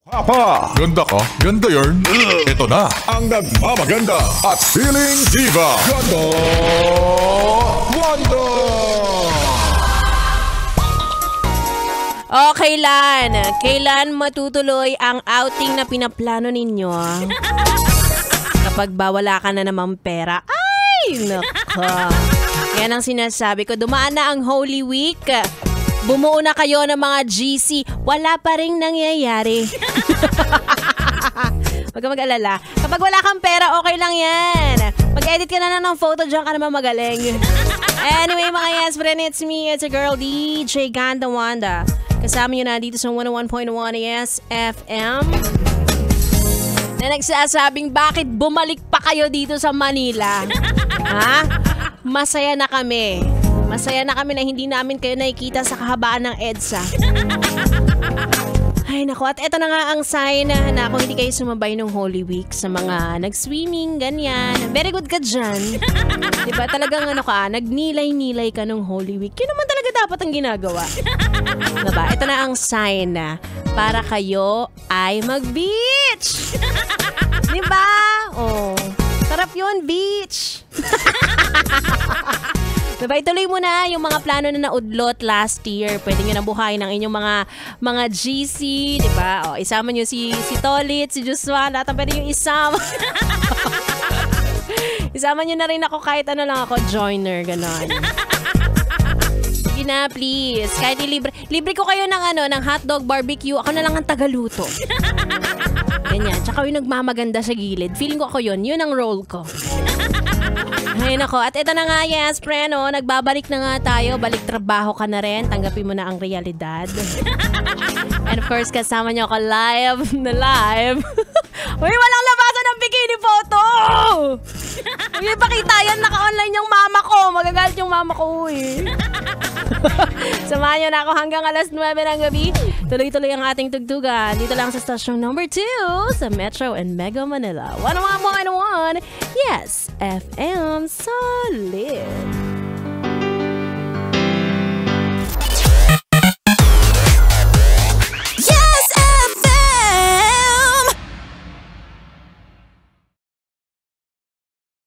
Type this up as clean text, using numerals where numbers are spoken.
Papa, ganda ka, ganda yarn. Ito na ang nagmamaganda at feeling diva, Ganda Wanda! Kailan matutuloy ang outing na pinaplano ninyo? Kapag wala ka na namang pera. Ay, nako. Yan ang sinasabi ko. Dumaan na ang Holy Week. Bumuo na kayo ng mga GC. Wala pa ring nangyayari. Huwag ka mag-alala. Kapag wala kang pera, okay lang yan. Mag-edit ka na ng photo, dyan ka naman magaling. Anyway, mga yes, friend, it's me. It's a girl, DJ Ganda Wanda. Kasama nyo na dito sa 101.1 Yes FM. Na nagsasabing bakit bumalik pa kayo dito sa Manila. Ha? Masaya na kami. Masaya na kami na hindi namin kayo nakikita sa kahabaan ng EDSA. Ay nako, at eto na nga ang sign na kung hindi kayo sumabay nung Holy Week sa mga nag-swimming, ganyan. Very good ka dyan. Diba talagang nagnilay-nilay ka nung Holy Week. Yun naman talaga dapat ang ginagawa. Diba? Ito na ang sign para kayo ay mag-beach. Diba? Oh, sarap yun, beach. Diba, ituloy mo na yung mga plano na naudlot last year. Pwede nyo na buhayin ang inyong mga GC, diba? O, isama nyo si Tolit, si Joshua, lahat ang pwede nyo isama. Isama nyo na rin ako kahit ano lang ako, joiner, gano'n. Sige na, please. Kahit libre ko kayo ng hotdog barbecue, ako na lang ang tagaluto. Ganyan. Tsaka yung nagmamaganda sa gilid. Feeling ko ako yun ang role ko. Ay nako, at ito na nga, yes, friend, nagbabalik na nga tayo. Balik trabaho ka na rin. Tanggapin mo na ang realidad. And of course, kasama niyo ako live. Uy, walang labasan ng bikini photo! Uy, pakita yan. Naka-online yung mama ko. Magagalit yung mama ko, uy. Samahan niyo na ako hanggang alas 9 ng gabi. Tuloy-tuloy ang ating tugtugan. Dito lang sa station number 2 sa Metro and Mega Manila. 101.1 Yes FM Solid.